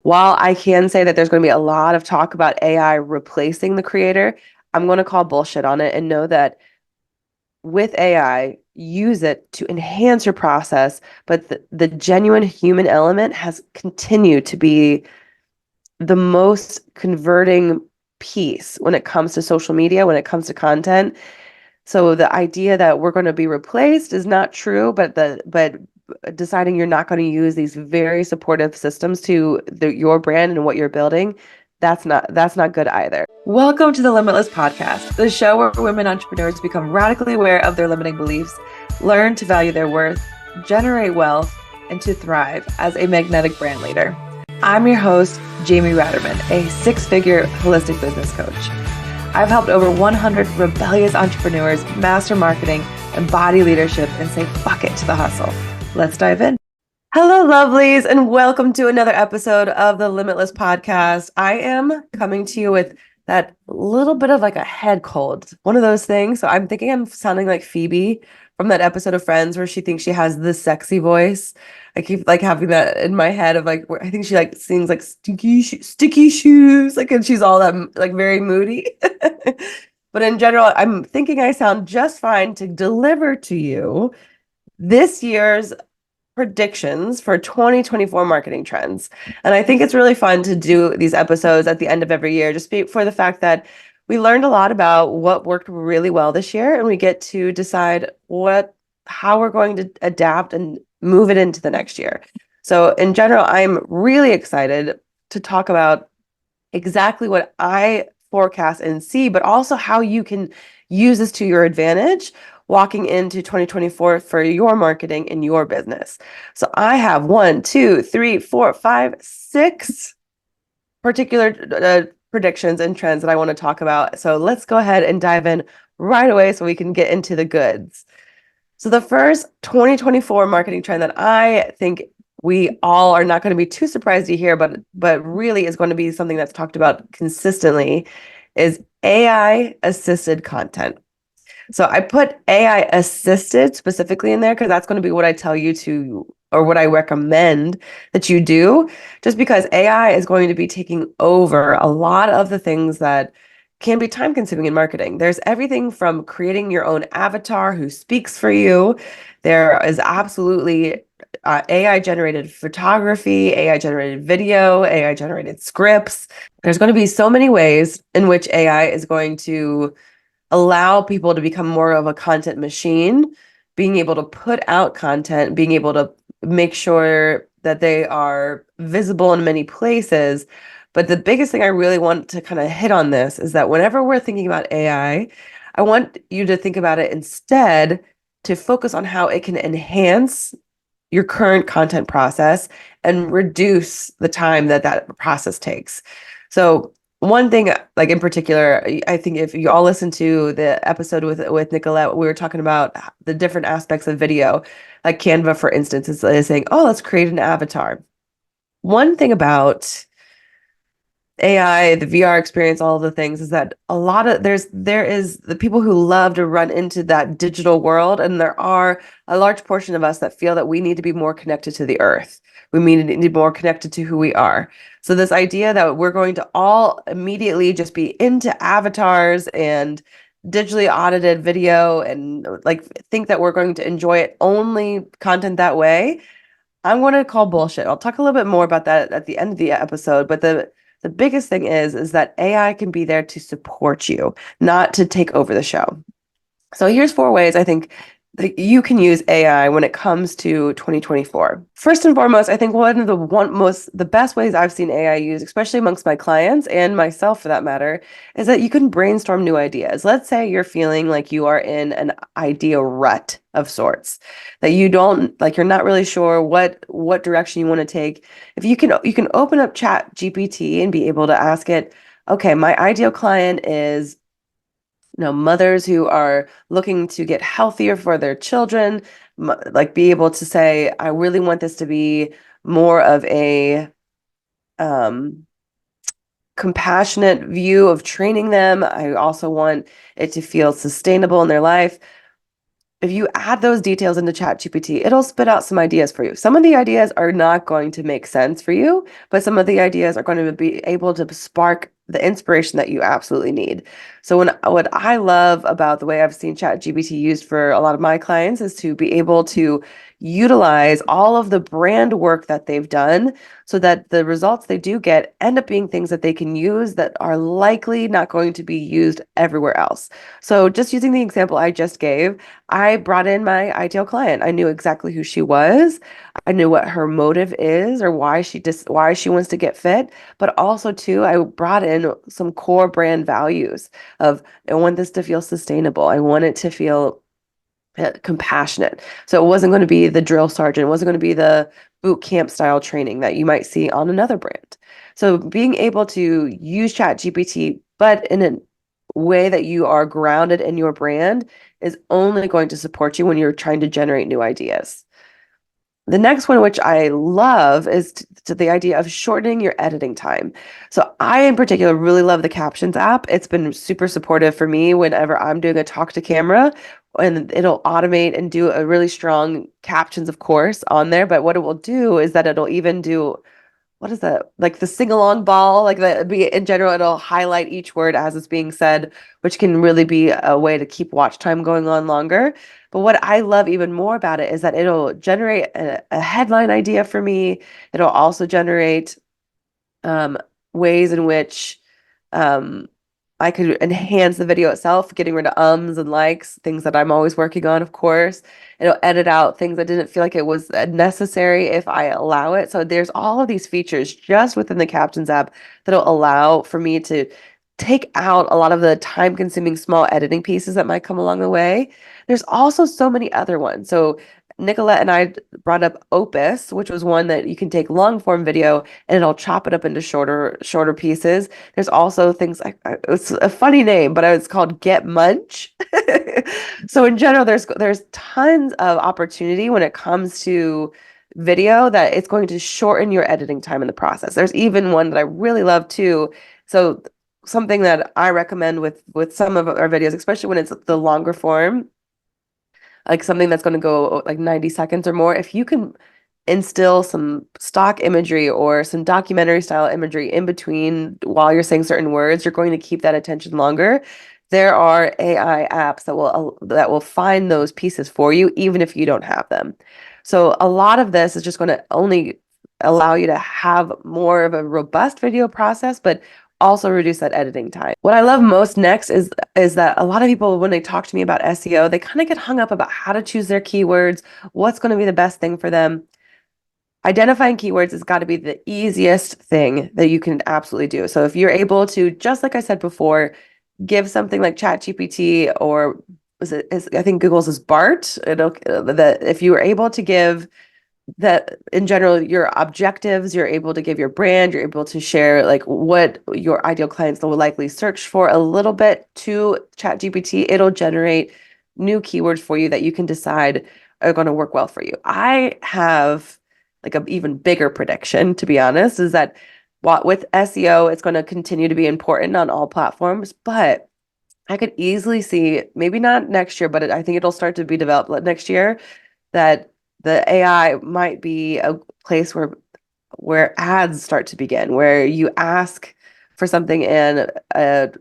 while I can say that there's going to be a lot of talk about AI replacing the creator, I'm going to call bullshit on it and know that with AI, use it to enhance your process, but the genuine human element has continued to be the most converting piece when it comes to social media, when it comes to content. So the idea that we're going to be replaced is not true, but deciding you're not going to use these very supportive systems to your brand and what you're building, that's not good either. Welcome to the Limitless Podcast, the show where women entrepreneurs become radically aware of their limiting beliefs, learn to value their worth, generate wealth, and to thrive as a magnetic brand leader. I'm your host, Jamie Ratermann, a six-figure holistic business coach. I've helped over 100 rebellious entrepreneurs master marketing, embody leadership, and say fuck it to the hustle. Let's dive in. Hello, lovelies, and welcome to another episode of the Limitless Podcast. I am coming to you with that little bit of like a head cold, one of those things. So I'm thinking I'm sounding like Phoebe from that episode of Friends where she thinks she has this sexy voice. I keep like having that in my head of like, I think she like sings like sticky shoes, like, and she's all that like very moody. But in general, I'm thinking I sound just fine to deliver to you this year's predictions for 2024 marketing trends. And I think it's really fun to do these episodes at the end of every year, just for the fact that we learned a lot about what worked really well this year, and we get to decide how we're going to adapt and move it into the next year. So in general, I'm really excited to talk about exactly what I forecast and see, but also how you can use this to your advantage walking into 2024 for your marketing and your business. So I have 1, 2, 3, 4, 5, 6 particular predictions and trends that I want to talk about. So let's go ahead and dive in right away so we can get into the goods. So the first 2024 marketing trend that I think we all are not going to be too surprised to hear, but really is going to be something that's talked about consistently is AI assisted content. So I put AI assisted specifically in there because that's going to be what I tell you to, or what I recommend that you do, just because AI is going to be taking over a lot of the things that can be time consuming in marketing. There's everything from creating your own avatar who speaks for you. There is absolutely AI generated photography, AI generated video, AI generated scripts. There's going to be so many ways in which AI is going to allow people to become more of a content machine, being able to put out content, being able to make sure that they are visible in many places. But the biggest thing I really want to kind of hit on this is that whenever we're thinking about I want you to think about it instead to focus on how it can enhance your current content process and reduce the time that process takes. So one thing, like in particular, I think if you all listen to the episode with Nicolette, we were talking about the different aspects of video, like Canva, for instance, is saying, "Oh, let's create an avatar." One thing about AI, the VR experience, all of the things is that a lot of there is the people who love to run into that digital world, and there are a large portion of us that feel that we need to be more connected to the earth. We need to be more connected to who we are. So this idea that we're going to all immediately just be into avatars and digitally audited video and like think that we're going to enjoy it only content that way, I'm going to call bullshit. I'll talk a little bit more about that at the end of the episode, but the biggest thing is that AI can be there to support you, not to take over the show. So here's 4 ways I think that you can use AI when it comes to 2024. First and foremost, I think one of the best ways I've seen AI used, especially amongst my clients and myself for that matter, is that you can brainstorm new ideas. Let's say you're feeling like you are in an idea rut of sorts, that you don't like, you're not really sure what direction you want to take. If you can open up ChatGPT and be able to ask it, okay, my ideal client is mothers who are looking to get healthier for their children, like be able to say, I really want this to be more of a compassionate view of training them. I also want it to feel sustainable in their life. if you add those details into ChatGPT, it'll spit out some ideas for you. Some of the ideas are not going to make sense for you, but some of the ideas are going to be able to spark the inspiration that you absolutely need. So what I love about the way I've seen ChatGPT used for a lot of my clients is to be able to utilize all of the brand work that they've done so that the results they do get end up being things that they can use that are likely not going to be used everywhere else. So just using the example I just gave, I brought in my ideal client. I knew exactly who she was. I knew what her motive is or why she wants to get fit, but also too, I brought in some core brand values of I want this to feel sustainable. I want it to feel compassionate. So it wasn't going to be the drill sergeant, it wasn't going to be the boot camp style training that you might see on another brand. So being able to use ChatGPT, but in a way that you are grounded in your brand is only going to support you when you're trying to generate new ideas. The next one, which I love, is to the idea of shortening your editing time. So I, in particular, really love the Captions app. It's been super supportive for me whenever I'm doing a talk to camera, and it'll automate and do a really strong captions, of course, on there. But what it will do is that it'll even do what is that? Like the sing along ball, like that be in general, it'll highlight each word as it's being said, which can really be a way to keep watch time going on longer. But what I love even more about it is that it'll generate a headline idea for me. It'll also generate um, ways in which um, I could enhance the video itself, getting rid of ums and likes, things that I'm always working on, of course. It'll edit out things that didn't feel like it was necessary if I allow it. So there's all of these features just within the Captions app that'll allow for me to take out a lot of the time-consuming small editing pieces that might come along the way. There's also so many other ones. So Nicolette and I brought up Opus, which was one that you can take long form video and it'll chop it up into shorter pieces. There's also things like it's a funny name, but it's called Get Munch. So in general, there's tons of opportunity when it comes to video that it's going to shorten your editing time in the process. There's even one that I really love too. So something that I recommend with some of our videos, especially when it's the longer form, like something that's going to go like 90 seconds or more, if you can instill some stock imagery or some documentary style imagery in between while you're saying certain words, you're going to keep that attention longer. There are AI apps that will find those pieces for you, even if you don't have them. So a lot of this is just going to only allow you to have more of a robust video process, but also reduce that editing time. What I love most next is that a lot of people, when they talk to me about SEO, they kind of get hung up about how to choose their keywords, what's going to be the best thing for them. Identifying keywords has got to be the easiest thing that you can absolutely do. So if you're able to, just like I said before, give something like ChatGPT or I think Google's is BART. That if you are able to give that in general your objectives, you're able to give your brand, you're able to share like what your ideal clients will likely search for a little bit to ChatGPT, it'll generate new keywords for you that you can decide are going to work well for you. I have like an even bigger prediction, to be honest, is that with SEO, it's going to continue to be important on all platforms, but I could easily see, maybe not next year, but I think it'll start to be developed next year, that the AI might be a place where ads start to begin, where you ask for something and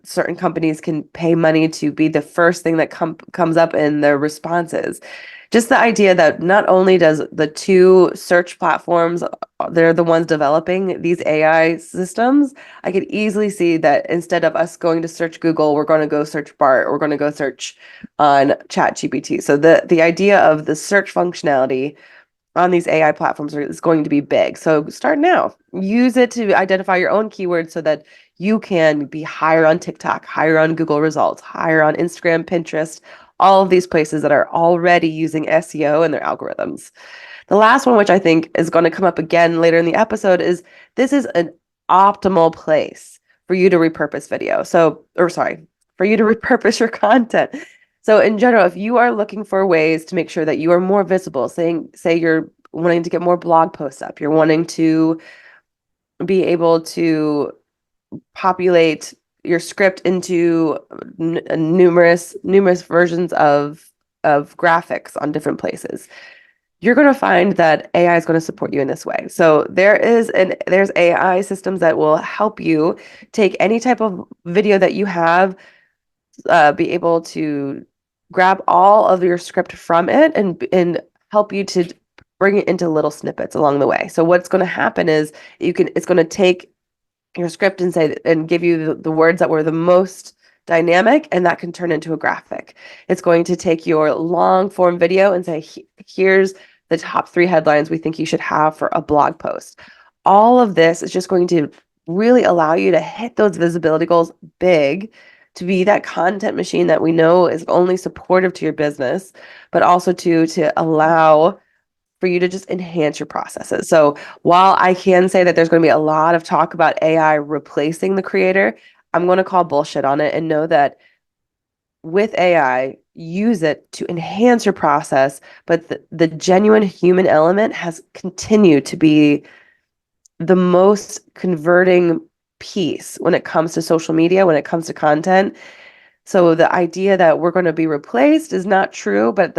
certain companies can pay money to be the first thing that comes up in their responses. Just the idea that not only does the two search platforms, they're the ones developing these AI systems, I could easily see that instead of us going to search Google, we're going to go search BART, we're going to go search on ChatGPT. So the idea of the search functionality on these AI platforms is going to be big. So start now. Use it to identify your own keywords so that you can be higher on TikTok, higher on Google results, higher on Instagram, Pinterest, all of these places that are already using SEO and their algorithms. The last one, which I think is going to come up again later in the episode, is this is an optimal place for you to repurpose video. For you to repurpose your content. So in general, if you are looking for ways to make sure that you are more visible, say you're wanting to get more blog posts up, you're wanting to be able to populate your script into numerous versions of of graphics on different places. You're going to find that AI is going to support you in this way. So there's AI systems that will help you take any type of video that you have, be able to grab all of your script from it and help you to bring it into little snippets along the way. So what's going to happen is it's going to take your script and give you the words that were the most dynamic, and that can turn into a graphic. It's going to take your long form video and say, here's the top 3 headlines we think you should have for a blog post. All of this is just going to really allow you to hit those visibility goals big, to be that content machine that we know is only supportive to your business, but also to allow for you to just enhance your processes. So while I can say that there's going to be a lot of talk about AI replacing the creator, I'm going to call bullshit on it and know that with AI, use it to enhance your process, but the genuine human element has continued to be the most converting piece when it comes to social media, when it comes to content. So the idea that we're going to be replaced is not true, but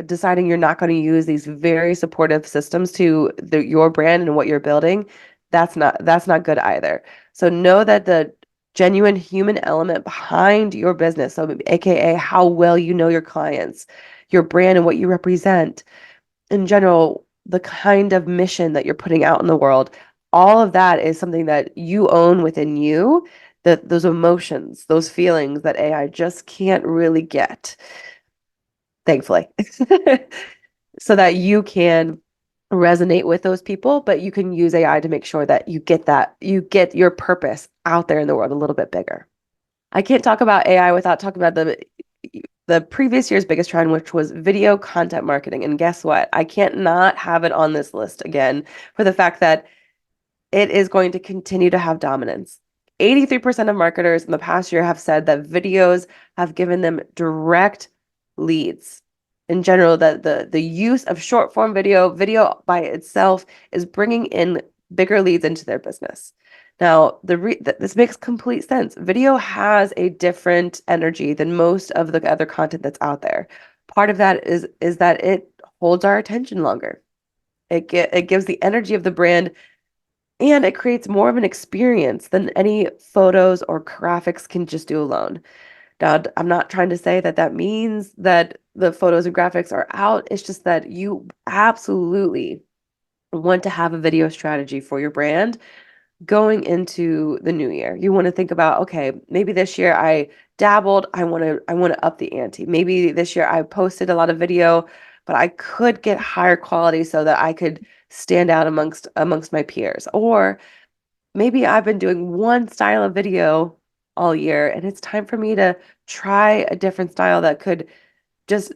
deciding you're not going to use these very supportive systems to your brand and what you're building, that's not good either. So know that the genuine human element behind your business, so AKA how well you know your clients, your brand and what you represent, in general, the kind of mission that you're putting out in the world, all of that is something that you own within you, that those emotions, those feelings that AI just can't really get, thankfully. So that you can resonate with those people, but you can use AI to make sure that you get your purpose out there in the world a little bit bigger. I can't talk about AI without talking about the previous year's biggest trend, which was video content marketing. And guess what? I can't not have it on this list again for the fact that it is going to continue to have dominance. 83% of marketers in the past year have said that videos have given them direct leads. In general, that the use of short form video by itself is bringing in bigger leads into their business. Now, this makes complete sense. Video has a different energy than most of the other content that's out there. Part of that is that it holds our attention longer. It gives the energy of the brand, and it creates more of an experience than any photos or graphics can just do alone. Now, I'm not trying to say that means that the photos and graphics are out. It's just that you absolutely want to have a video strategy for your brand going into the new year. You want to think about, okay, maybe this year I dabbled, I want to up the ante. Maybe this year I posted a lot of video, but I could get higher quality so that I could stand out amongst my peers. Or maybe I've been doing one style of video all year and it's time for me to try a different style that could just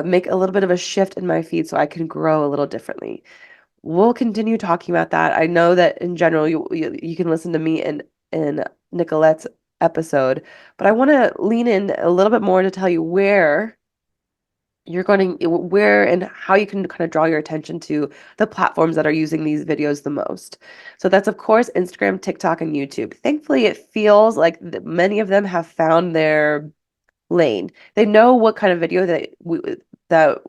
make a little bit of a shift in my feed so I can grow a little differently. We'll continue talking about that. I know that in general you can listen to me in Nicolette's episode, but I want to lean in a little bit more to tell you where and how you can kind of draw your attention to the platforms that are using these videos the most. So that's of course Instagram, TikTok, and YouTube. Thankfully, it feels like many of them have found their lane. They know what kind of video that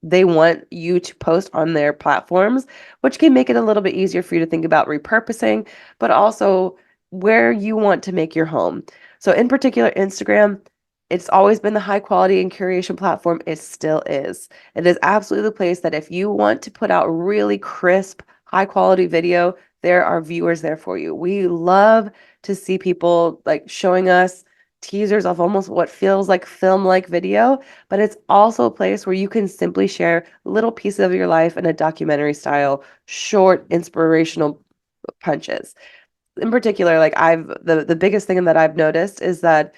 they want you to post on their platforms, which can make it a little bit easier for you to think about repurposing, but also where you want to make your home. So in particular, Instagram, it's always been the high quality and curation platform. It still is. It is absolutely the place that if you want to put out really crisp, high quality video, there are viewers there for you. We love to see people like showing us teasers of almost what feels like film-like video, but it's also a place where you can simply share little pieces of your life in a documentary style, short, inspirational punches. In particular, like the biggest thing that I've noticed is that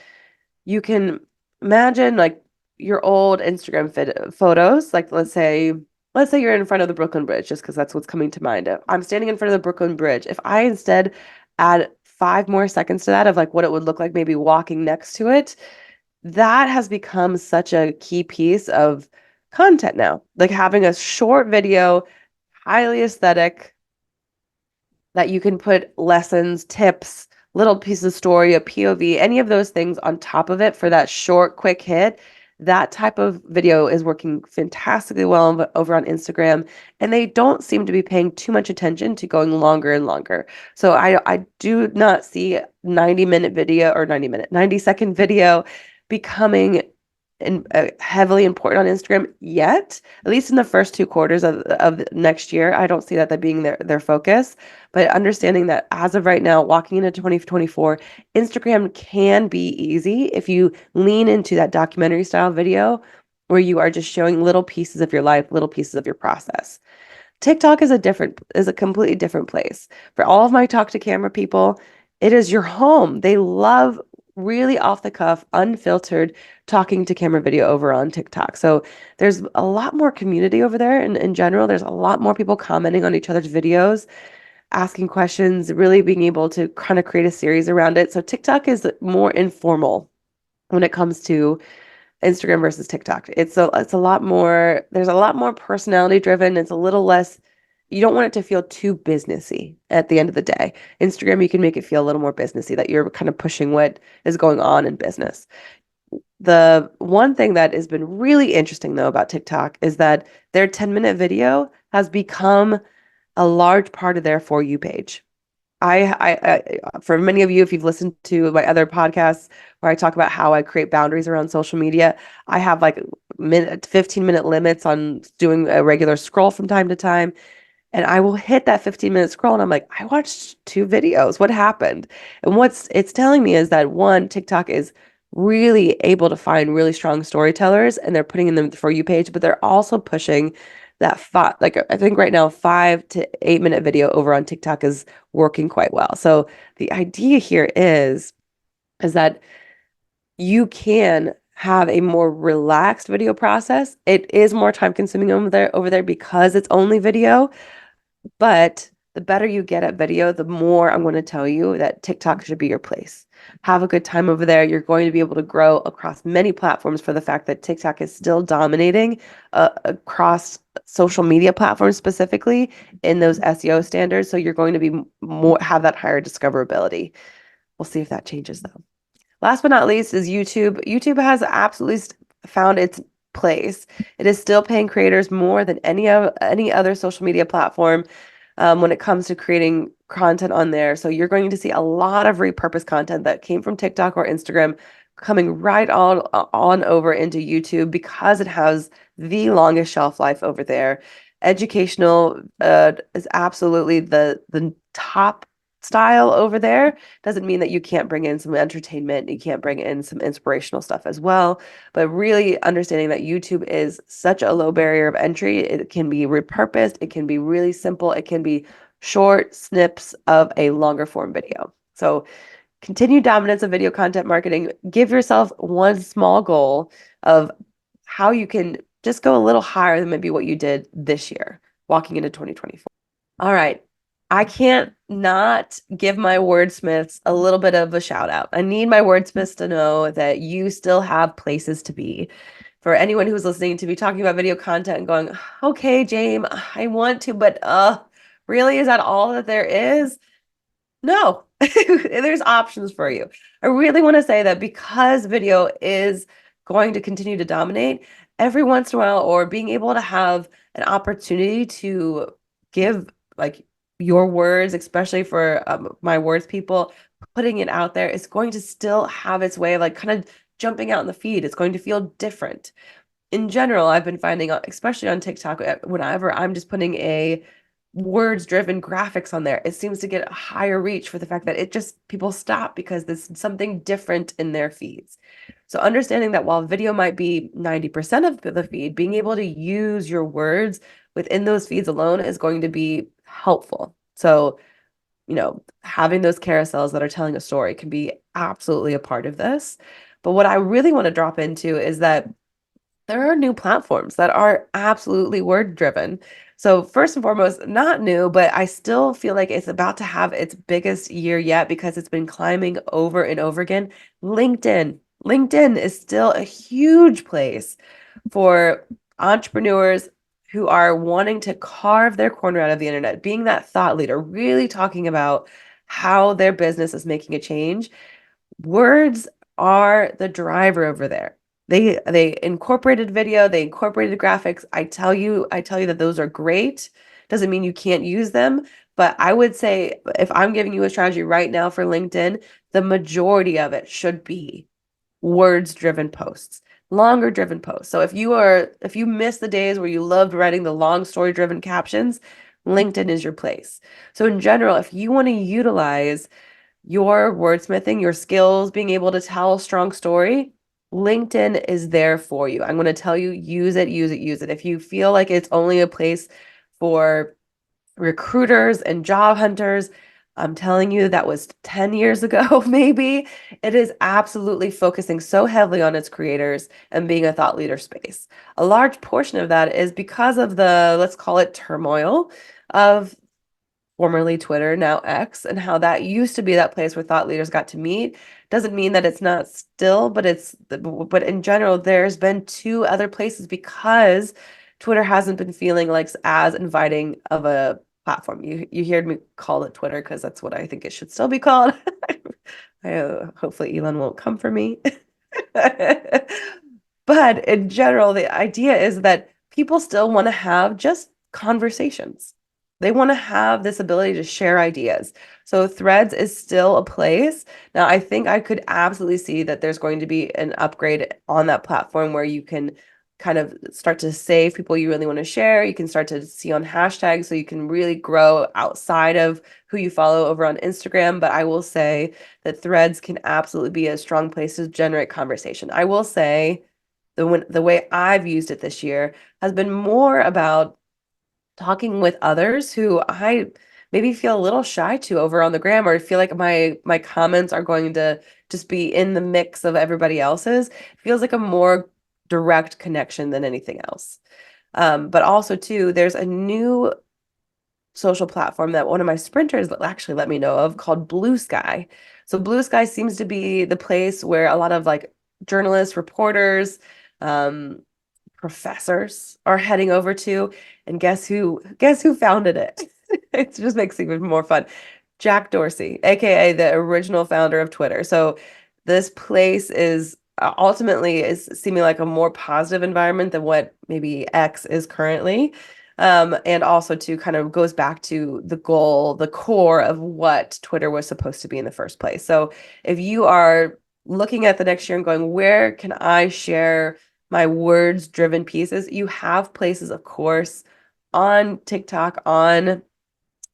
you can imagine like your old Instagram photos, like let's say you're in front of the Brooklyn Bridge, just because that's what's coming to mind. I'm standing in front of the Brooklyn Bridge. If I instead add 5 more seconds to that of like what it would look like maybe walking next to it, that has become such a key piece of content now. Like having a short video, highly aesthetic, that you can put lessons, tips, little pieces of story, a POV, any of those things on top of it for that short, quick hit. That type of video is working fantastically well over on Instagram, and they don't seem to be paying too much attention to going longer and longer. So I do not see 90-minute video or 90-second video becoming heavily important on Instagram yet, at least in the first 2 quarters of next year. I don't see that being their focus, but understanding that as of right now, walking into 2024, Instagram can be easy if you lean into that documentary style video where you are just showing little pieces of your life, little pieces of your process. TikTok is a completely different place. For all of my talk to camera people, it is your home. They love really off the cuff, unfiltered talking to camera video over on TikTok. So there's a lot more community over there in general. There's a lot more people commenting on each other's videos, asking questions, really being able to kind of create a series around it. So TikTok is more informal when it comes to Instagram versus TikTok. It's a lot more, there's a lot more personality driven. It's a little less, you don't want it to feel too businessy at the end of the day. Instagram, you can make it feel a little more businessy, that you're kind of pushing what is going on in business. The one thing that has been really interesting though about TikTok is that their 10-minute video has become a large part of their For You page. For many of you, if you've listened to my other podcasts where I talk about how I create boundaries around social media, I have like 15-minute limits on doing a regular scroll from time to time. And I will hit that 15-minute scroll and I'm like, I watched 2 videos. What happened? And what's it's telling me is that one, TikTok is really able to find really strong storytellers and they're putting in them For You page, but they're also pushing that like I think right now 5 to 8 minute video over on TikTok is working quite well. So the idea here is that you can have a more relaxed video process. It is more time consuming over there because it's only video, but the better you get at video, the more I'm going to tell you that TikTok should be your place. Have a good time over there. You're going to be able to grow across many platforms for the fact that TikTok is still dominating across social media platforms, specifically in those SEO standards. So you're going to be have that higher discoverability. We'll see if that changes though. Last but not least is YouTube. YouTube has absolutely found its place. It is still paying creators more than any other social media platform when it comes to creating content on there. So you're going to see a lot of repurposed content that came from TikTok or Instagram coming right on over into YouTube because it has the longest shelf life over there. Educational is absolutely the top style over there. Doesn't mean that you can't bring in some entertainment, you can't bring in some inspirational stuff as well, but really understanding that YouTube is such a low barrier of entry. It can be repurposed, it can be really simple, it can be short snips of a longer form video. So continue dominance of video content marketing. Give yourself one small goal of how you can just go a little higher than maybe what you did this year, walking into 2024. All right. I can't not give my wordsmiths a little bit of a shout out. I need my wordsmiths to know that you still have places to be. For anyone who's listening to me talking about video content and going, okay, James, I want to, but really, is that all that there is? No, there's options for you. I really want to say that because video is going to continue to dominate, every once in a while, or being able to have an opportunity to give like your words, especially for my words people, putting it out there is going to still have its way of like kind of jumping out in the feed. It's going to feel different. In general, I've been finding, especially on TikTok, whenever I'm just putting a words driven graphics on there, it seems to get a higher reach for the fact that it just people stop because there's something different in their feeds. So understanding that while video might be 90% of the feed, being able to use your words within those feeds alone is going to be helpful. So, having those carousels that are telling a story can be absolutely a part of this. But what I really want to drop into is that there are new platforms that are absolutely word driven. So first and foremost, not new, but I still feel like it's about to have its biggest year yet because it's been climbing over and over again. LinkedIn. LinkedIn is still a huge place for entrepreneurs who are wanting to carve their corner out of the internet, being that thought leader, really talking about how their business is making a change. Words are the driver over there. They incorporated video, they incorporated graphics. I tell you that those are great. Doesn't mean you can't use them, but I would say if I'm giving you a strategy right now for LinkedIn, the majority of it should be words driven posts, longer driven posts. So if you miss the days where you loved writing the long story driven captions, LinkedIn is your place. So in general, if you want to utilize your wordsmithing, your skills, being able to tell a strong story, LinkedIn is there for you. I'm going to tell you, use it, use it, use it. If you feel like it's only a place for recruiters and job hunters, I'm telling you, that was 10 years ago, maybe. It is absolutely focusing so heavily on its creators and being a thought leader space. A large portion of that is because of the, let's call it turmoil of formerly Twitter, now X, and how that used to be that place where thought leaders got to meet. Doesn't mean that it's not still, but in general, there's been two other places because Twitter hasn't been feeling like as inviting of a platform. You heard me call it Twitter because that's what I think it should still be called. Hopefully Elon won't come for me. But in general, the idea is that people still want to have just conversations. They want to have this ability to share ideas. So Threads is still a place. Now, I think I could absolutely see that there's going to be an upgrade on that platform where you can kind of start to save people you really want to share. You can start to see on hashtags so you can really grow outside of who you follow over on Instagram. But I will say that Threads can absolutely be a strong place to generate conversation. I will say the way I've used it this year has been more about talking with others who I maybe feel a little shy to over on the gram, or feel like my comments are going to just be in the mix of everybody else's. It feels like a more direct connection than anything else. But also too, there's a new social platform that one of my sprinters actually let me know of called Blue Sky. So Blue Sky seems to be the place where a lot of like journalists, reporters, um, professors are heading over to. And guess who founded it? It just makes it even more fun. Jack Dorsey, aka the original founder of Twitter. So this place is ultimately is seeming like a more positive environment than what maybe X is currently. And also to kind of goes back to the goal, the core of what Twitter was supposed to be in the first place. So if you are looking at the next year and going, where can I share my words driven pieces? You have places, of course, on TikTok, on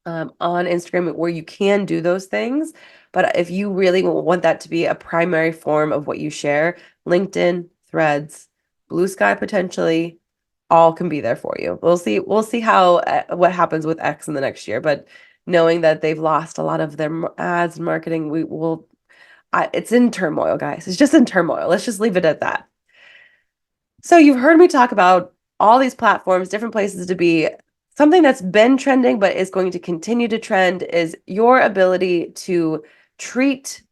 Instagram where you can do those things. But if you really want that to be a primary form of what you share, LinkedIn, Threads, Blue Sky potentially, all can be there for you. We'll see how what happens with X in the next year, but knowing that they've lost a lot of their ads and marketing, it's in turmoil, guys. It's just in turmoil. Let's just leave it at that. So you've heard me talk about all these platforms, different places to be. Something that's been trending but is going to continue to trend is your ability to treat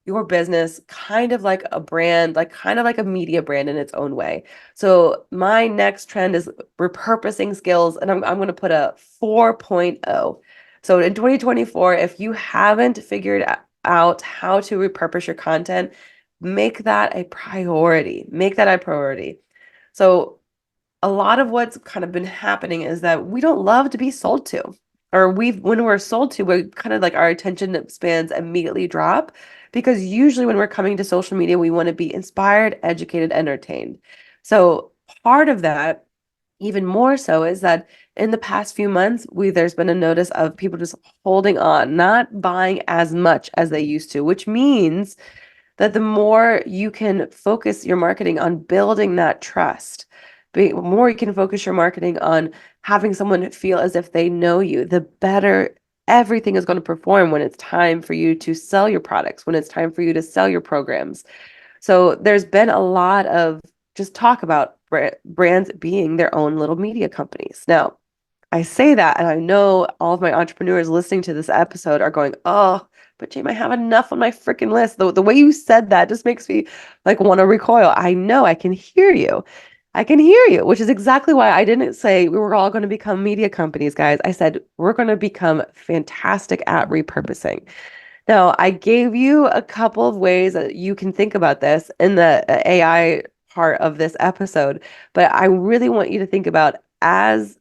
your business kind of like a brand, like kind of like a media brand in its own way. So my next trend is repurposing skills, and I'm going to put a 4.0. So in 2024, if you haven't figured out how to repurpose your content, make that a priority. Make that a priority. So a lot of what's kind of been happening is that we don't love to be sold to, or when we're sold to, we kind of like our attention spans immediately drop, because usually when we're coming to social media, we want to be inspired, educated, entertained. So part of that, even more so, is that in the past few months, there's been a notice of people just holding on, not buying as much as they used to, which means that the more you can focus your marketing on building that trust, the more you can focus your marketing on having someone feel as if they know you, the better everything is going to perform when it's time for you to sell your products, when it's time for you to sell your programs. So there's been a lot of just talk about brands being their own little media companies. Now, I say that, and I know all of my entrepreneurs listening to this episode are going, oh, but Jane, I have enough on my freaking list. The way you said that just makes me like want to recoil. I know, I can hear you. I can hear you, which is exactly why I didn't say we were all going to become media companies, guys. I said we're going to become fantastic at repurposing. Now, I gave you a couple of ways that you can think about this in the AI part of this episode, but I really want you to think about as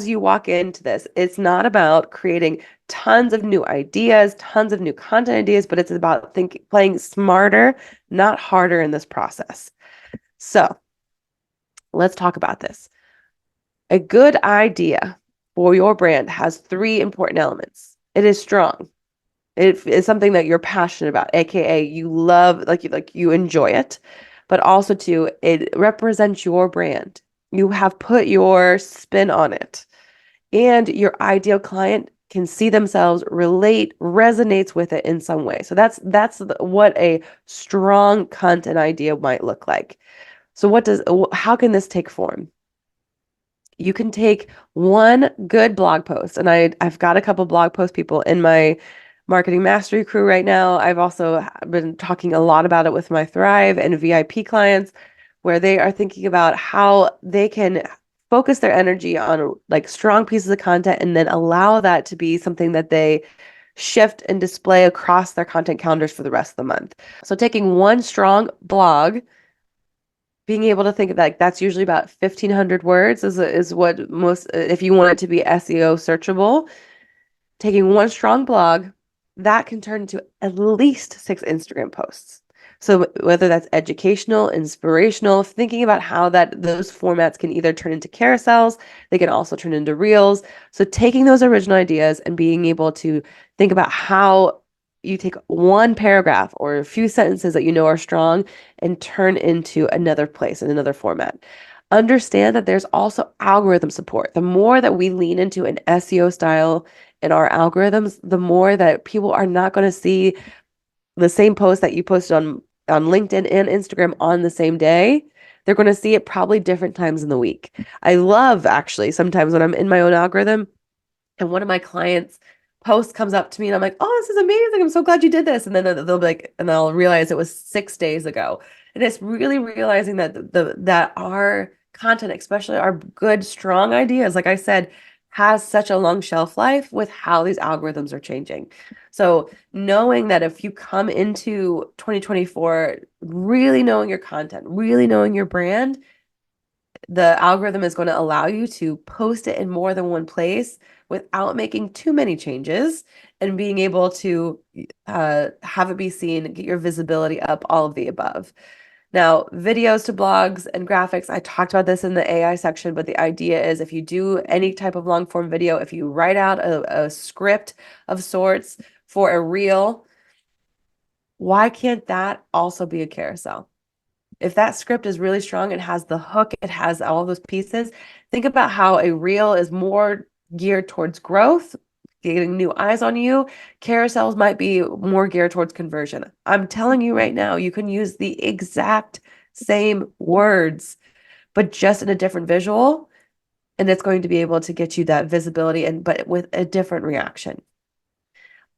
you walk into this, it's not about creating tons of new ideas, tons of new content ideas, but it's about playing smarter, not harder in this process. So let's talk about this. A good idea for your brand has three important elements. It is strong. It is something that you're passionate about, aka you love, you enjoy it, but also too, it represents your brand. You have put your spin on it, and your ideal client can see themselves, relate, resonates with it in some way. So that's what a strong content idea might look like. So how can this take form? You can take one good blog post, and I've got a couple blog post people in my marketing mastery crew right now. I've also been talking a lot about it with my Thrive and VIP clients, where they are thinking about how they can focus their energy on like strong pieces of content and then allow that to be something that they shift and display across their content calendars for the rest of the month. So taking one strong blog, being able to think of that, that's usually about 1,500 words is what most, if you want it to be SEO searchable, taking one strong blog, that can turn into at least 6 Instagram posts. So whether that's educational, inspirational, thinking about how those formats can either turn into carousels, they can also turn into reels. So taking those original ideas and being able to think about how you take one paragraph or a few sentences that you know are strong and turn into another place in another format. Understand that there's also algorithm support. The more that we lean into an SEO style in our algorithms, the more that people are not going to see the same post that you posted on LinkedIn and Instagram on the same day. They're going to see it probably different times in the week. I love actually sometimes when I'm in my own algorithm and one of my clients post comes up to me and I'm like, oh, this is amazing. I'm so glad you did this. And then they'll be like, and I'll realize it was 6 days ago. And it's really realizing that that our content, especially our good, strong ideas, like I said, has such a long shelf life with how these algorithms are changing. So knowing that if you come into 2024, really knowing your content, really knowing your brand, the algorithm is going to allow you to post it in more than one place without making too many changes and being able to have it be seen, get your visibility up, all of the above. Now, videos to blogs and graphics, I talked about this in the AI section, but the idea is if you do any type of long form video, if you write out a script of sorts for a reel, why can't that also be a carousel? If that script is really strong, it has the hook, it has all those pieces. Think about how a reel is more geared towards growth, getting new eyes on you. Carousels might be more geared towards conversion. I'm telling you right now, you can use the exact same words, but just in a different visual, and it's going to be able to get you that visibility but with a different reaction.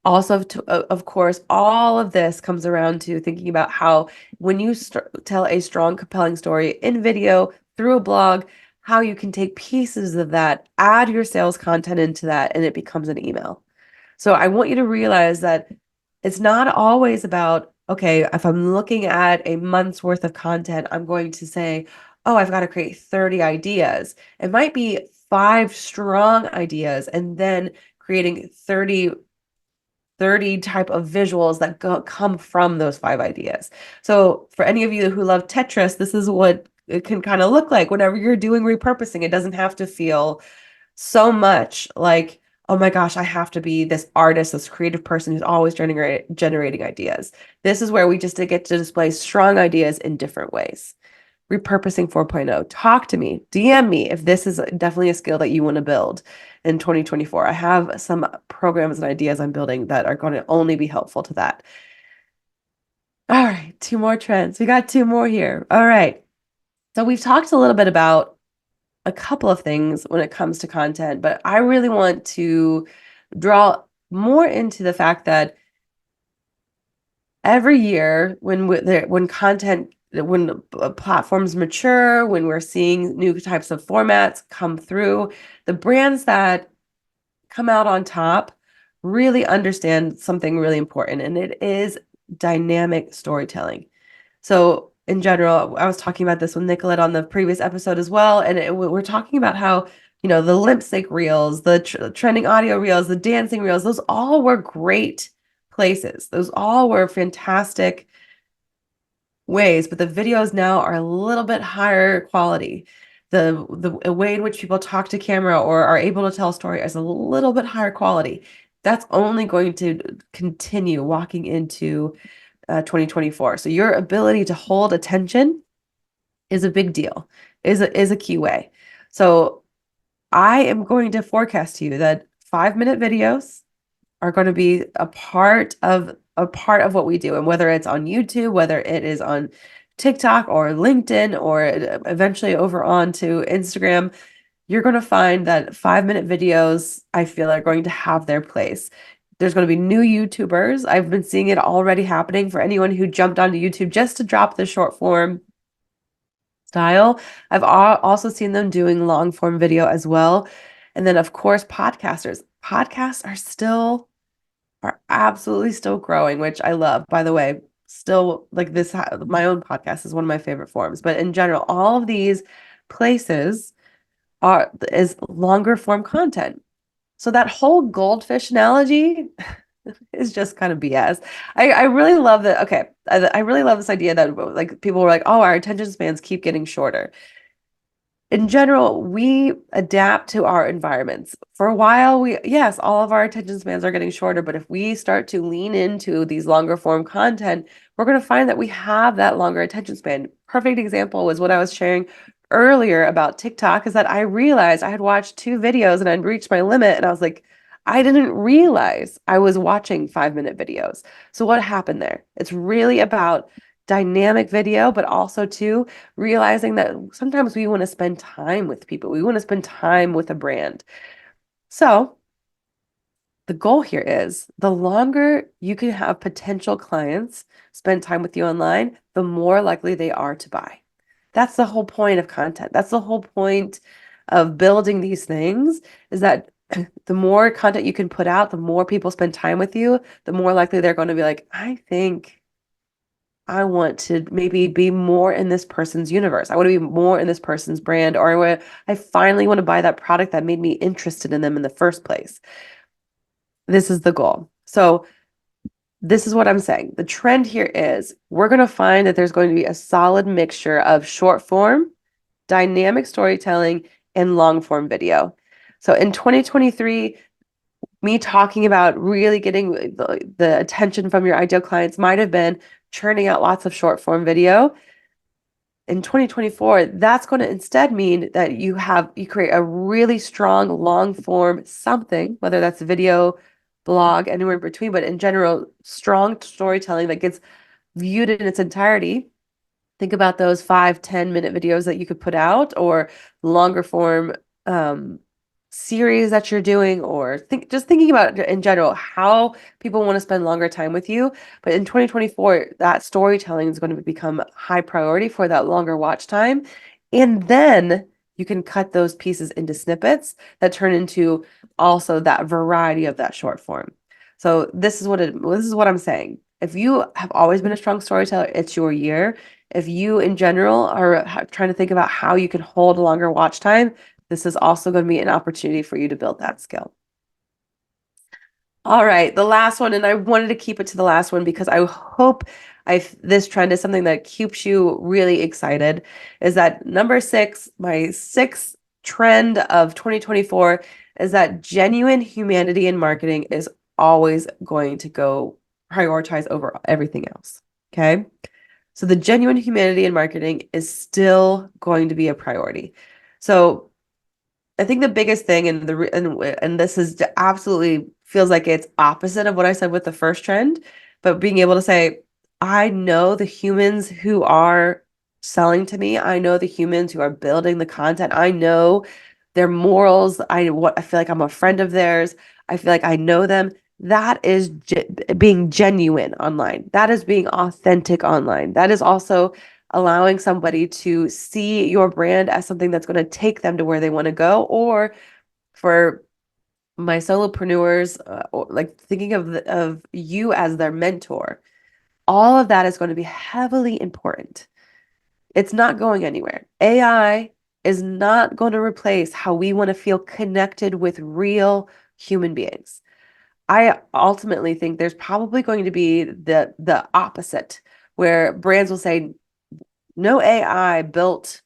Also, of course, all of this comes around to thinking about how when you tell a strong, compelling story in video through a blog, how you can take pieces of that, add your sales content into that, and it becomes an email. So I want you to realize that it's not always about, okay, if I'm looking at a month's worth of content, I'm going to say, oh, I've got to create 30 ideas. It might be 5 strong ideas and then creating 30 type of visuals that come from those 5 ideas. So for any of you who love Tetris, this is what it can kind of look like whenever you're doing repurposing. It doesn't have to feel so much like, oh my gosh, I have to be this artist, this creative person who's always generating ideas. This is where we just get to display strong ideas in different ways. Repurposing 4.0. Talk to me, DM me if this is definitely a skill that you want to build in 2024. I have some programs and ideas I'm building that are going to only be helpful to that. All right, 2 more trends. We got 2 more here. All right. So we've talked a little bit about a couple of things when it comes to content, but I really want to draw more into the fact that every year when platforms mature, when we're seeing new types of formats come through, the brands that come out on top really understand something really important, and it is dynamic storytelling. So in general, I was talking about this with Nicolette on the previous episode as well, and we're talking about how, the lip sync reels, the trending audio reels, the dancing reels, those all were great places. Those all were fantastic ways, but the videos now are a little bit higher quality. The way in which people talk to camera or are able to tell a story is a little bit higher quality. That's only going to continue walking into 2024. So your ability to hold attention is a big deal, is a key way. So I am going to forecast to you that 5-minute videos are going to be a part of what we do. And whether it's on YouTube, whether it is on TikTok or LinkedIn, or eventually over on to Instagram, you're going to find that 5-minute videos, I feel, are going to have their place. There's going to be new YouTubers. I've been seeing it already happening for anyone who jumped onto YouTube just to drop the short form style. I've also seen them doing long form video as well. And then, of course, podcasters. Podcasts are absolutely still growing, which I love. By the way, still like this, my own podcast is one of my favorite forms. But in general, all of these places is longer form content. So that whole goldfish analogy is just kind of BS. I really love that. Okay, I really love this idea that like people were like, oh, our attention spans keep getting shorter. In general, we adapt to our environments. For a while, yes, all of our attention spans are getting shorter, but if we start to lean into these longer form content, we're going to find that we have that longer attention span. Perfect example was what I was sharing earlier about TikTok, is that I realized I had watched 2 videos and I'd reached my limit, and I was like, I didn't realize I was watching 5-minute videos. So what happened there? It's really about dynamic video, but also too realizing that sometimes we want to spend time with people. We want to spend time with a brand. So the goal here is the longer you can have potential clients spend time with you online, the more likely they are to buy. That's the whole point of content. That's the whole point of building these things, is that the more content you can put out, the more people spend time with you, the more likely they're going to be like, I think I want to maybe be more in this person's universe. I want to be more in this person's brand, or I finally want to buy that product that made me interested in them in the first place. This is the goal. So this is what I'm saying. The trend here is we're going to find that there's going to be a solid mixture of short form, dynamic storytelling, and long form video. So in 2023, me talking about really getting the attention from your ideal clients might have been churning out lots of short form video. In 2024, that's going to instead mean that you create a really strong long form something, whether that's video, blog, anywhere in between, but in general, strong storytelling that gets viewed in its entirety. Think about those 5-10 minute videos that you could put out, or longer form series that you're doing, or thinking about in general how people want to spend longer time with you. But in 2024, that storytelling is going to become high priority for that longer watch time. And then you can cut those pieces into snippets that turn into also that variety of that short form. So this is what I'm saying. If you have always been a strong storyteller, it's your year. If you in general are trying to think about how you can hold a longer watch time, this is also going to be an opportunity for you to build that skill. All right, the last one, and I wanted to keep it to the last one because I hope this trend is something that keeps you really excited, is that number 6, my 6th trend of 2024, is that genuine humanity in marketing is always going to go prioritize over everything else. Okay. So the genuine humanity in marketing is still going to be a priority. So I think the biggest thing, and this is absolutely feels like it's opposite of what I said with the first trend, but being able to say, I know the humans who are selling to me. I know the humans who are building the content. I know their morals. I feel like I'm a friend of theirs. I feel like I know them. That is being genuine online. That is being authentic online. That is also allowing somebody to see your brand as something that's going to take them to where they want to go. Or for my solopreneurs, or like thinking of you as their mentor, all of that is going to be heavily important. It's not going anywhere. AI is not going to replace how we want to feel connected with real human beings. I ultimately think there's probably going to be the opposite, where brands will say, no AI built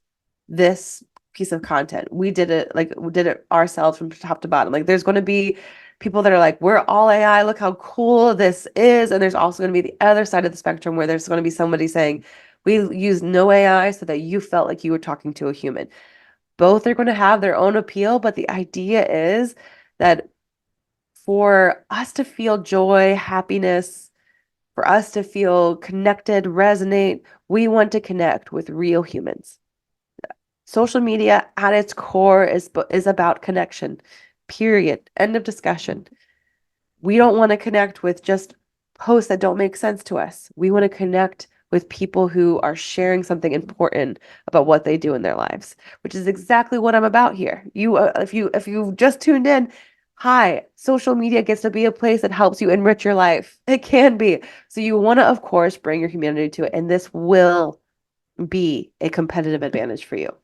this piece of content. We did it ourselves from top to bottom. Like there's going to be people that are like, we're all AI, look how cool this is. And there's also going to be the other side of the spectrum where there's going to be somebody saying, we use no AI so that you felt like you were talking to a human. Both are going to have their own appeal, but the idea is that for us to feel joy, happiness, for us to feel connected, resonate, we want to connect with real humans. Social media at its core is about connection. Period. End of discussion. We don't want to connect with just posts that don't make sense to us. We want to connect with people who are sharing something important about what they do in their lives, which is exactly what I'm about here. If you just tuned in, hi, social media gets to be a place that helps you enrich your life. It can be. So you want to, of course, bring your humanity to it, and this will be a competitive advantage for you.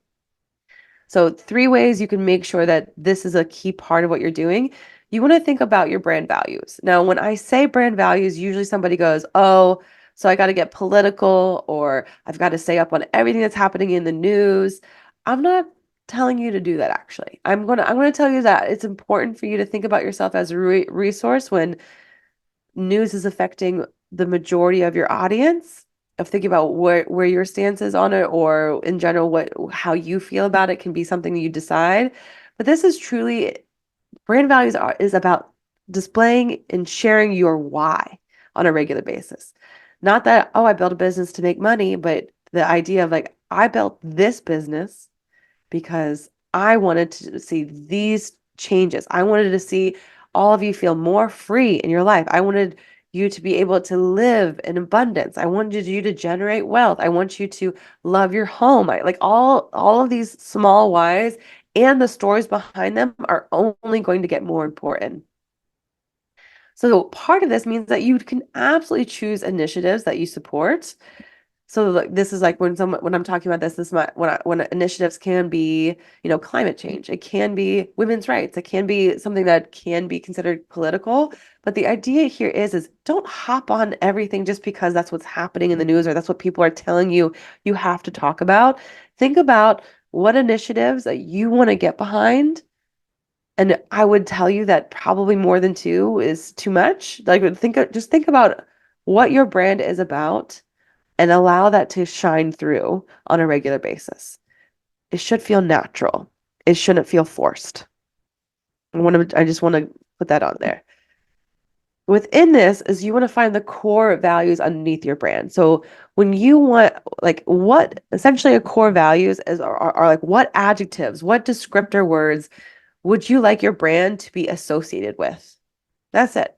So, three ways you can make sure that this is a key part of what you're doing. You want to think about your brand values. Now, when I say brand values, usually somebody goes, oh, so I got to get political, or I've got to stay up on everything that's happening in the news. I'm not telling you to do that, actually. I'm going to tell you that it's important for you to think about yourself as a resource when news is affecting the majority of your audience, of thinking about where your stance is on it, or in general how you feel about it can be something that you decide. But this is truly brand values is about displaying and sharing your why on a regular basis. Not that, oh, I built a business to make money, but the idea of like, I built this business because I wanted to see these changes. I wanted to see all of you feel more free in your life. I wanted you to be able to live in abundance. I wanted you to generate wealth. I want you to love your home. Like all of these small whys and the stories behind them are only going to get more important. So part of this means that you can absolutely choose initiatives that you support. So like this is like when I'm talking about this is my when initiatives can be, climate change. It can be women's rights. It can be something that can be considered political. But the idea here is don't hop on everything just because that's what's happening in the news or that's what people are telling you you have to talk about. Think about what initiatives that you want to get behind. And I would tell you that probably more than two is too much. Like just think about what your brand is about and allow that to shine through on a regular basis. It should feel natural. It shouldn't feel forced. I just want to put that on there. Within this is you want to find the core values underneath your brand. So when you want like what essentially a core values are like what adjectives, what descriptor words would you like your brand to be associated with? That's it.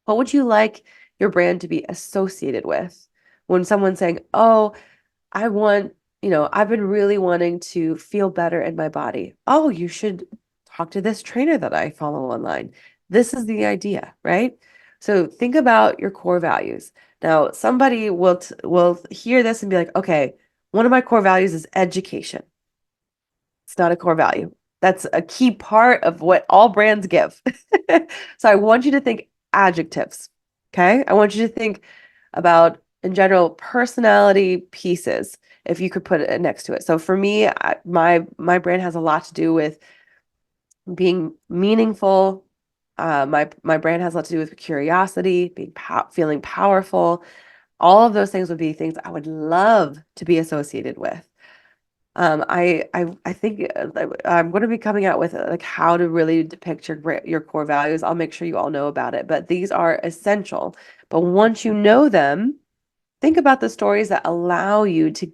What would you like your brand to be associated with? When someone's saying, oh, I've been really wanting to feel better in my body. Oh, you should talk to this trainer that I follow online. This is the idea, right? So think about your core values. Now, somebody will hear this and be like, okay, one of my core values is education. It's not a core value. That's a key part of what all brands give. So I want you to think adjectives. Okay. I want you to think about, in general, personality pieces, if you could put it next to it. So for me, my brand has a lot to do with being meaningful. My brand has a lot to do with curiosity, feeling powerful. All of those things would be things I would love to be associated with. I think I'm going to be coming out with like how to really depict your core values. I'll make sure you all know about it, but these are essential. But once you know them, think about the stories that allow you to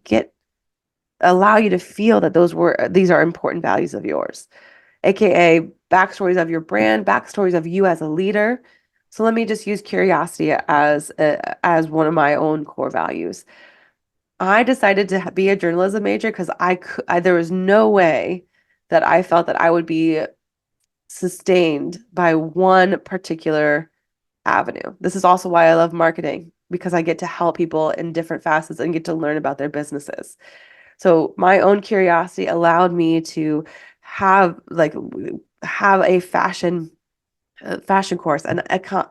feel that these are important values of yours, aka backstories of your brand, backstories of you as a leader. So let me just use curiosity as one of my own core values. I decided to be a journalism major because there was no way that I felt that I would be sustained by one particular avenue. This is also why I love marketing, because I get to help people in different facets and get to learn about their businesses. So my own curiosity allowed me to have like have a fashion course, an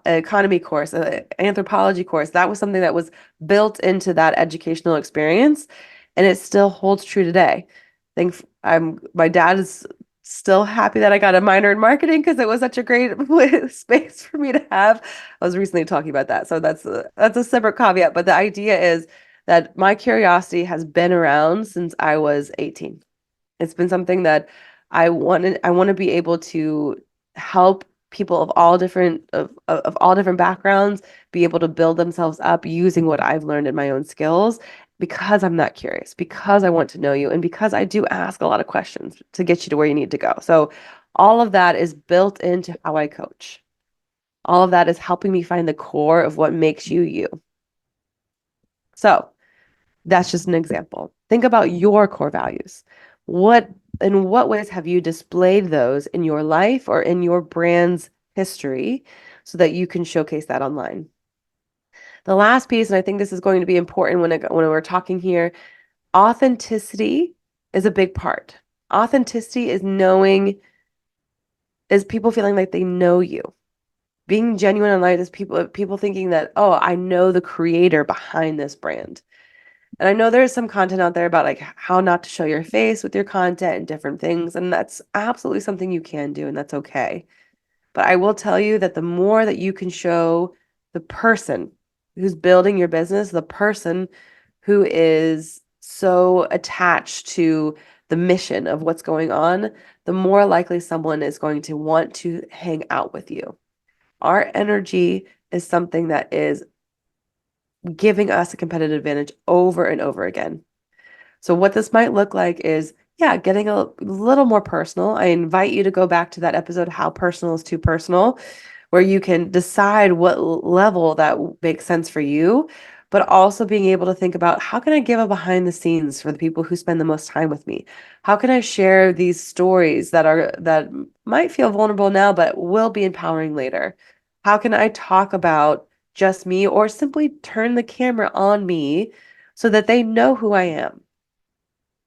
economy course, an anthropology course. That was something that was built into that educational experience, and it still holds true today. I think my dad is still happy that I got a minor in marketing because it was such a great space for me to have. I was recently talking about that, so that's a separate caveat. But the idea is that my curiosity has been around since I was 18. It's been something that I want to be able to help people of all different backgrounds be able to build themselves up using what I've learned in my own skills because I'm that curious, because I want to know you, and because I do ask a lot of questions to get you to where you need to go. So all of that is built into how I coach. All of that is helping me find the core of what makes you you. So that's just an example. Think about your core values. What in what ways have you displayed those in your life or in your brand's history so that you can showcase that online? The last piece, and I think this is going to be important when we're talking here, authenticity is a big part. Authenticity is people feeling like they know you. Being genuine online is people thinking that, oh, I know the creator behind this brand. And I know there's some content out there about like how not to show your face with your content and different things. And that's absolutely something you can do, and that's okay. But I will tell you that the more that you can show the person who's building your business, the person who is so attached to the mission of what's going on, the more likely someone is going to want to hang out with you. Our energy is something that is giving us a competitive advantage over and over again. So what this might look like is, yeah, getting a little more personal. I invite you to go back to that episode, How Personal is Too Personal, where you can decide what level that makes sense for you, but also being able to think about how can I give a behind the scenes for the people who spend the most time with me? How can I share these stories that might feel vulnerable now, but will be empowering later? How can I talk about just me or simply turn the camera on me so that they know who I am?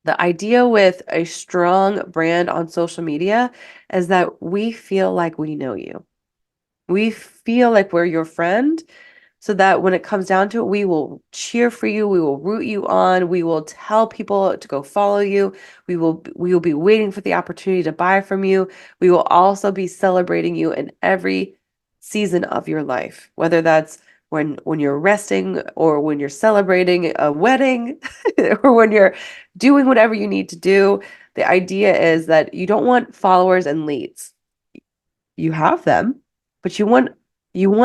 The idea with a strong brand on social media is that we feel like we know you. We feel like we're your friend, so that when it comes down to it, we will cheer for you, we will root you on, we will tell people to go follow you, we will be waiting for the opportunity to buy from you. We will also be celebrating you in every season of your life, whether that's when you're resting or when you're celebrating a wedding or when you're doing whatever you need to do. The idea is that you don't want followers and leads. You have them, but you want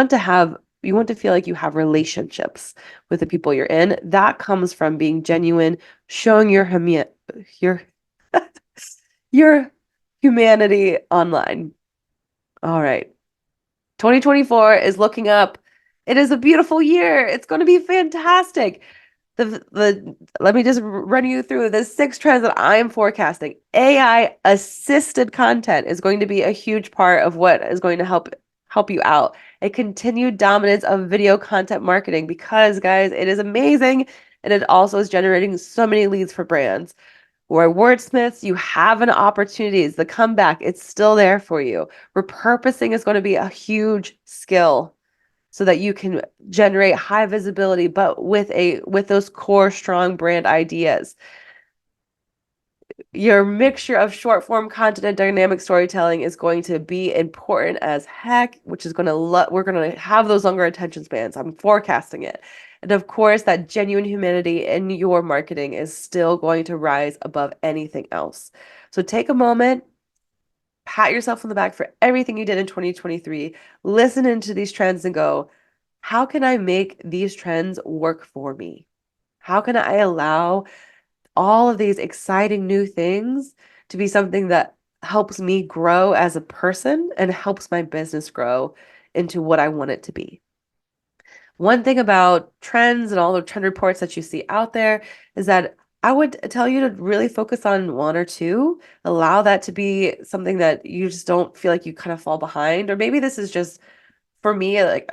to feel like you have relationships with the people you're in. That comes from being genuine, showing your your humanity online. All right. 2024 is looking up. It is a beautiful year. It's going to be fantastic. The Let me just run you through the 6 trends that I am forecasting. AI assisted content is going to be a huge part of what is going to help you out. A continued dominance of video content marketing because, guys, it is amazing and it also is generating so many leads for brands. Where wordsmiths, you have an opportunity. It's the comeback. It's still there for you. Repurposing is going to be a huge skill so that you can generate high visibility, but with those core strong brand ideas. Your mixture of short form content and dynamic storytelling is going to be important as heck, which is going to we're going to have those longer attention spans. I'm forecasting it. And of course, that genuine humanity in your marketing is still going to rise above anything else. So take a moment, pat yourself on the back for everything you did in 2023, listen into these trends and go, how can I make these trends work for me? How can I allow all of these exciting new things to be something that helps me grow as a person and helps my business grow into what I want it to be? One thing about trends and all the trend reports that you see out there is that I would tell you to really focus on one or two, allow that to be something that you just don't feel like you kind of fall behind. Or maybe this is just for me, like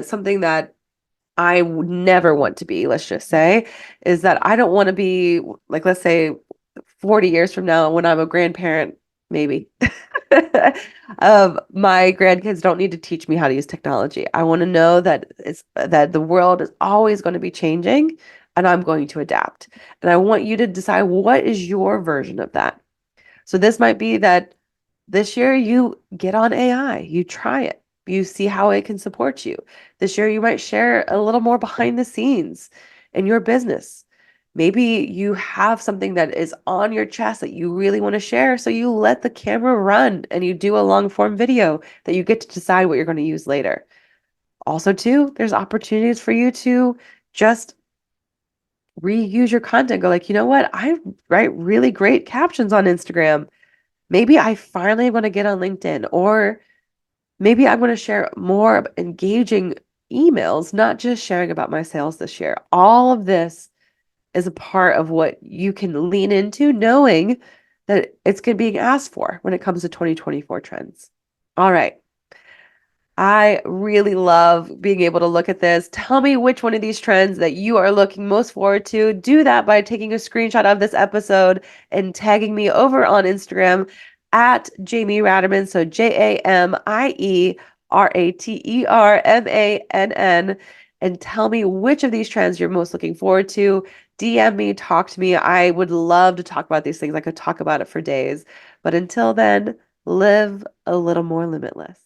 something that I would never want to be, let's just say, is that I don't want to be like, let's say 40 years from now when I'm a grandparent, maybe. My grandkids don't need to teach me how to use technology. I want to know that the world is always going to be changing and I'm going to adapt. And I want you to decide what is your version of that. So this might be that this year you get on AI, you try it, you see how it can support you. This year you might share a little more behind the scenes in your business. Maybe you have something that is on your chest that you really want to share, so you let the camera run and you do a long form video that you get to decide what you're going to use later. Also, too, there's opportunities for you to just reuse your content. Go like, you know what? I write really great captions on Instagram. Maybe I finally want to get on LinkedIn, or maybe I'm going to share more engaging emails, not just sharing about my sales this year. All of this is a part of what you can lean into, knowing that it's being asked for when it comes to 2024 trends. All right. I really love being able to look at this. Tell me which one of these trends that you are looking most forward to. Do that by taking a screenshot of this episode and tagging me over on Instagram at Jamie Ratermann. So JamieRatermann. And tell me which of these trends you're most looking forward to. DM me, talk to me. I would love to talk about these things. I could talk about it for days. But until then, live a little more limitless.